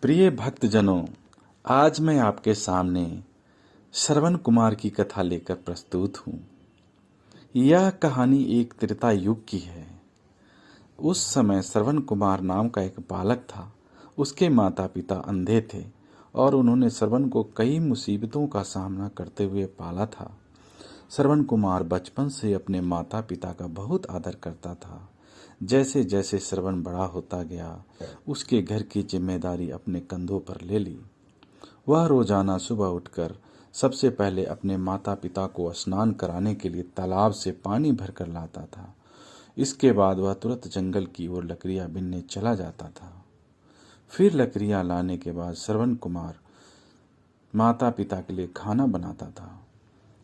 प्रिय भक्तजनों, आज मैं आपके सामने श्रवण कुमार की कथा लेकर प्रस्तुत हूँ। यह कहानी एक त्रेता युग की है। उस समय श्रवण कुमार नाम का एक बालक था। उसके माता पिता अंधे थे और उन्होंने श्रवण को कई मुसीबतों का सामना करते हुए पाला था। श्रवण कुमार बचपन से अपने माता पिता का बहुत आदर करता था। जैसे जैसे श्रवण बड़ा होता गया, उसके घर की जिम्मेदारी अपने कंधों पर ले ली। वह रोजाना सुबह उठकर सबसे पहले अपने माता पिता को स्नान कराने के लिए तालाब से पानी भरकर लाता था। इसके बाद वह तुरंत जंगल की ओर लकड़ियां बीनने चला जाता था। फिर लकड़ियां लाने के बाद श्रवण कुमार माता पिता के लिए खाना बनाता था।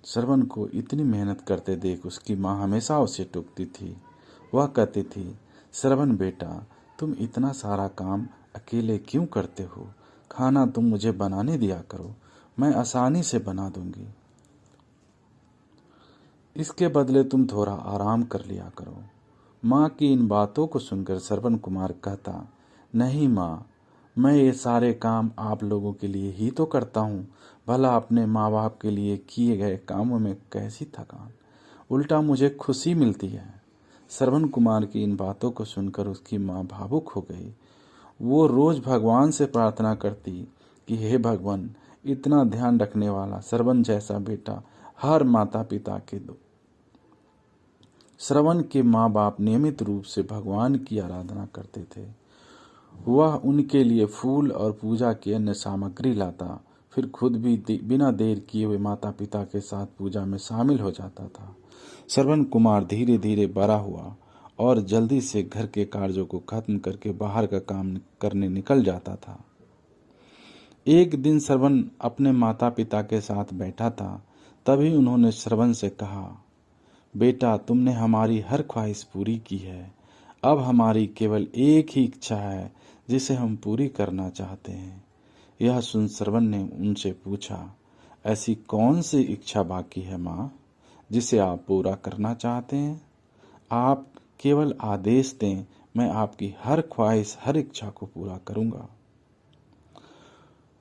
श्रवण को इतनी मेहनत करते देख उसकी माँ हमेशा उसे टोकती थी। वह कहती थी, श्रवण बेटा, तुम इतना सारा काम अकेले क्यों करते हो? खाना तुम मुझे बनाने दिया करो, मैं आसानी से बना दूंगी। इसके बदले तुम थोड़ा आराम कर लिया करो। माँ की इन बातों को सुनकर श्रवण कुमार कहता, नहीं माँ, मैं ये सारे काम आप लोगों के लिए ही तो करता हूँ। भला अपने माँ बाप के लिए किए गए कामों में कैसी थकान, उल्टा मुझे खुशी मिलती है। श्रवण कुमार की इन बातों को सुनकर उसकी माँ भावुक हो गई। वो रोज भगवान से प्रार्थना करती कि हे भगवान, इतना ध्यान रखने वाला श्रवण जैसा बेटा हर माता पिता के दो। श्रवण के माँ बाप नियमित रूप से भगवान की आराधना करते थे। वह उनके लिए फूल और पूजा की अन्य सामग्री लाता, फिर खुद भी बिना देर किए हुए माता पिता के साथ पूजा में शामिल हो जाता था। श्रवण कुमार धीरे धीरे बड़ा हुआ और जल्दी से घर के कार्यों को खत्म करके बाहर का काम करने निकल जाता था। एक दिन श्रवण अपने माता पिता के साथ बैठा था। तभी उन्होंने श्रवण से कहा, बेटा, तुमने हमारी हर ख्वाहिश पूरी की है। अब हमारी केवल एक ही इच्छा है जिसे हम पूरी करना चाहते हैं। यह सुन श्रवण ने उनसे पूछा, ऐसी कौन सी इच्छा बाकी है माँ, जिसे आप पूरा करना चाहते हैं? आप केवल आदेश दें, मैं आपकी हर ख्वाहिश, हर इच्छा को पूरा करूंगा।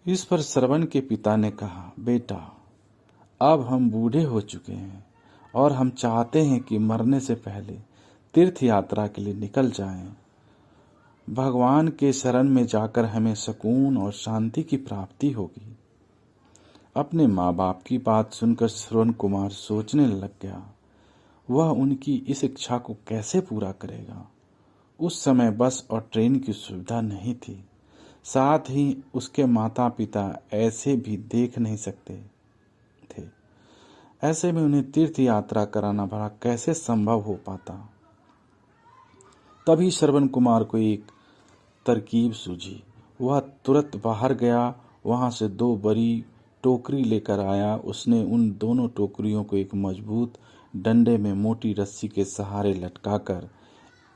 इस पर श्रवण के पिता ने कहा, बेटा, अब हम बूढ़े हो चुके हैं और हम चाहते हैं कि मरने से पहले तीर्थ यात्रा के लिए निकल जाएं। भगवान के शरण में जाकर हमें सुकून और शांति की प्राप्ति होगी। अपने माँ बाप की बात सुनकर श्रवण कुमार सोचने लग गया, वह उनकी इस इच्छा को कैसे पूरा करेगा। उस समय बस और ट्रेन की सुविधा नहीं थी, साथ ही उसके माता पिता ऐसे भी देख नहीं सकते थे। ऐसे में उन्हें तीर्थ यात्रा कराना भला कैसे संभव हो पाता। तभी श्रवण कुमार को एक तरकीब सूझी। वह तुरंत बाहर गया, वहां से 2 बड़ी टोकरी लेकर आया। उसने उन दोनों टोकरियों को एक मजबूत डंडे में मोटी रस्सी के सहारे लटकाकर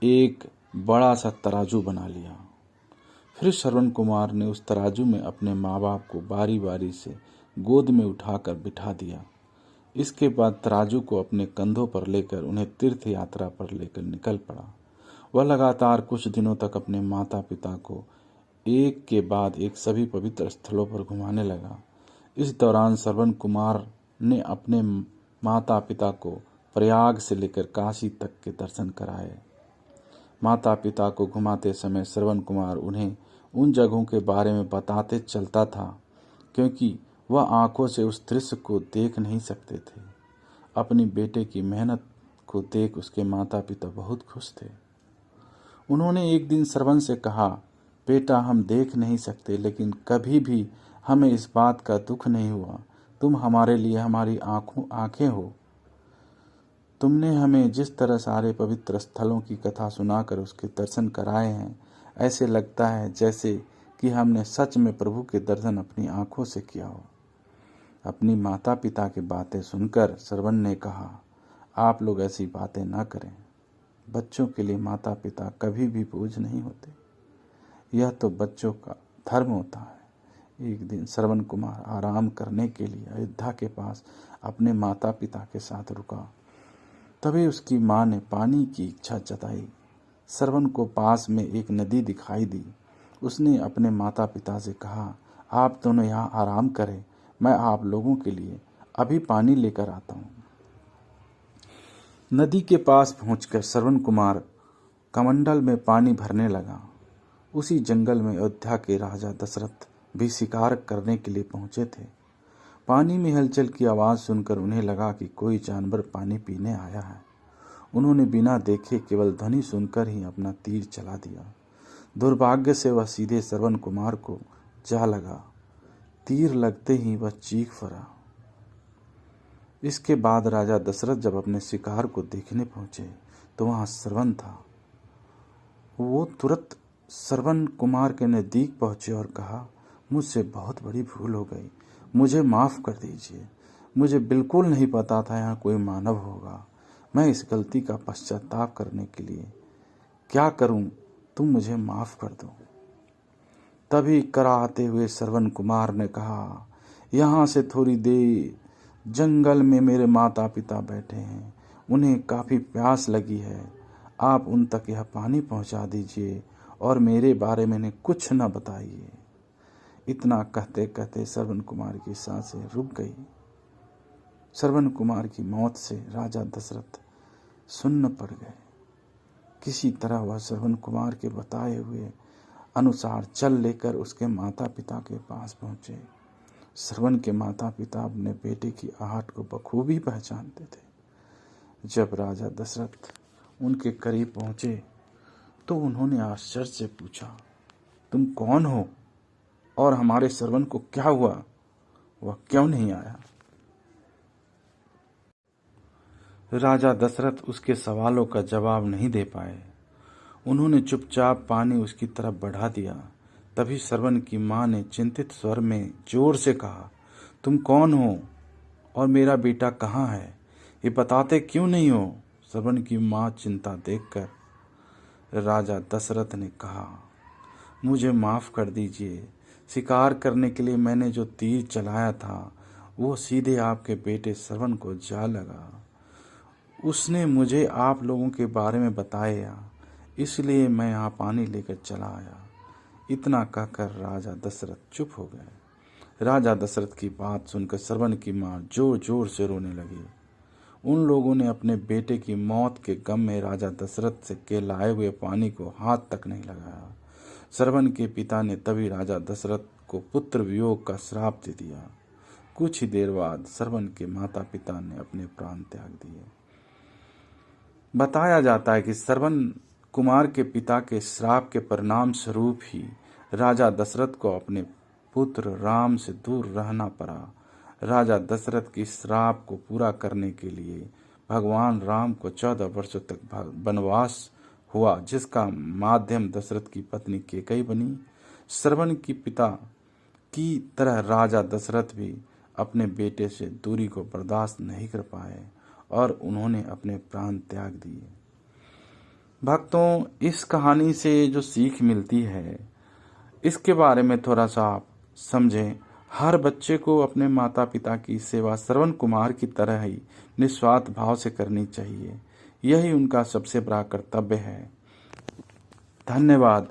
एक बड़ा सा तराजू बना लिया। फिर श्रवण कुमार ने उस तराजू में अपने माँ बाप को बारी बारी से गोद में उठाकर बिठा दिया। इसके बाद तराजू को अपने कंधों पर लेकर उन्हें तीर्थ यात्रा पर लेकर निकल पड़ा। वह लगातार कुछ दिनों तक अपने माता पिता को एक के बाद एक सभी पवित्र स्थलों पर घुमाने लगा। इस दौरान श्रवण कुमार ने अपने माता पिता को प्रयाग से लेकर काशी तक के दर्शन कराए। माता पिता को घुमाते समय श्रवण कुमार उन्हें उन जगहों के बारे में बताते चलता था, क्योंकि वह आंखों से उस दृश्य को देख नहीं सकते थे। अपनी बेटे की मेहनत को देख उसके माता पिता बहुत खुश थे। उन्होंने एक दिन श्रवण से कहा, बेटा, हम देख नहीं सकते, लेकिन कभी भी हमें इस बात का दुख नहीं हुआ। तुम हमारे लिए हमारी आंखें हो। तुमने हमें जिस तरह सारे पवित्र स्थलों की कथा सुनाकर उसके दर्शन कराए हैं, ऐसे लगता है जैसे कि हमने सच में प्रभु के दर्शन अपनी आंखों से किया हो। अपनी माता पिता की बातें सुनकर श्रवण ने कहा, आप लोग ऐसी बातें ना करें। बच्चों के लिए माता पिता कभी भी बोझ नहीं होते। यह तो बच्चों का धर्म होता है। एक दिन श्रवण कुमार आराम करने के लिए अयोध्या के पास अपने माता पिता के साथ रुका। तभी उसकी माँ ने पानी की इच्छा जताई। श्रवण को पास में एक नदी दिखाई दी। उसने अपने माता पिता से कहा, आप दोनों यहाँ आराम करें, मैं आप लोगों के लिए अभी पानी लेकर आता हूँ। नदी के पास पहुंचकर श्रवण कुमार कमंडल में पानी भरने लगा। उसी जंगल में अयोध्या के राजा दशरथ भी शिकार करने के लिए पहुंचे थे। पानी में हलचल की आवाज़ सुनकर उन्हें लगा कि कोई जानवर पानी पीने आया है। उन्होंने बिना देखे केवल ध्वनि सुनकर ही अपना तीर चला दिया। दुर्भाग्य से वह सीधे श्रवण कुमार को जा लगा। तीर लगते ही वह चीख पड़ा। इसके बाद राजा दशरथ जब अपने शिकार को देखने पहुंचे तो वहां श्रवण था। वो तुरंत श्रवण कुमार के नज़दीक पहुंचे और कहा, मुझसे बहुत बड़ी भूल हो गई, मुझे माफ़ कर दीजिए। मुझे बिल्कुल नहीं पता था यहाँ कोई मानव होगा। मैं इस गलती का पश्चाताप करने के लिए क्या करूं, तुम मुझे माफ़ कर दो। तभी कराहते हुए श्रवण कुमार ने कहा, यहाँ से थोड़ी देर जंगल में मेरे माता पिता बैठे हैं, उन्हें काफ़ी प्यास लगी है। आप उन तक यह पानी पहुंचा दीजिए और मेरे बारे में कुछ न बताइए। इतना कहते कहते श्रवण कुमार की सांसें रुक गई। श्रवण कुमार की मौत से राजा दशरथ सुन्न पड़ गए। किसी तरह वह श्रवण कुमार के बताए हुए अनुसार चल लेकर उसके माता पिता के पास पहुंचे। श्रवण के माता पिता अपने बेटे की आहट को बखूबी पहचानते थे। जब राजा दशरथ उनके करीब पहुंचे तो उन्होंने आश्चर्य से पूछा, तुम कौन हो और हमारे श्रवण को क्या हुआ, वह क्यों नहीं आया? राजा दशरथ उसके सवालों का जवाब नहीं दे पाए। उन्होंने चुपचाप पानी उसकी तरफ बढ़ा दिया। तभी श्रवण की माँ ने चिंतित स्वर में जोर से कहा, तुम कौन हो और मेरा बेटा कहाँ है, ये बताते क्यों नहीं हो? श्रवण की माँ चिंता देखकर राजा दशरथ ने कहा, मुझे माफ़ कर दीजिए। शिकार करने के लिए मैंने जो तीर चलाया था वो सीधे आपके बेटे श्रवण को जा लगा। उसने मुझे आप लोगों के बारे में बताया, इसलिए मैं यहाँ पानी लेकर चला आया। इतना कहकर राजा दशरथ चुप हो गए। राजा दशरथ की बात सुनकर श्रवण की माँ जोर जोर से रोने लगी। उन लोगों ने अपने बेटे की मौत के गम में राजा दशरथ से के लाए हुए पानी को हाथ तक नहीं लगाया। श्रवण के पिता ने तभी राजा दशरथ को पुत्र वियोग का श्राप दे दिया। कुछ ही देर बाद श्रवण के माता पिता ने अपने प्राण त्याग दिए। बताया जाता है कि श्रवण कुमार के पिता के श्राप के परिणाम स्वरूप ही राजा दशरथ को अपने पुत्र राम से दूर रहना पड़ा। राजा दशरथ की श्राप को पूरा करने के लिए भगवान राम को 14 वर्षों तक वनवास हुआ, जिसका माध्यम दशरथ की पत्नी कैकेयी बनी। श्रवण की पिता की तरह राजा दशरथ भी अपने बेटे से दूरी को बर्दाश्त नहीं कर पाए और उन्होंने अपने प्राण त्याग दिए। भक्तों, इस कहानी से जो सीख मिलती है इसके बारे में थोड़ा सा आप समझें। हर बच्चे को अपने माता पिता की सेवा श्रवण कुमार की तरह ही निस्वार्थ भाव से करनी चाहिए। यही उनका सबसे बड़ा कर्तव्य है। धन्यवाद।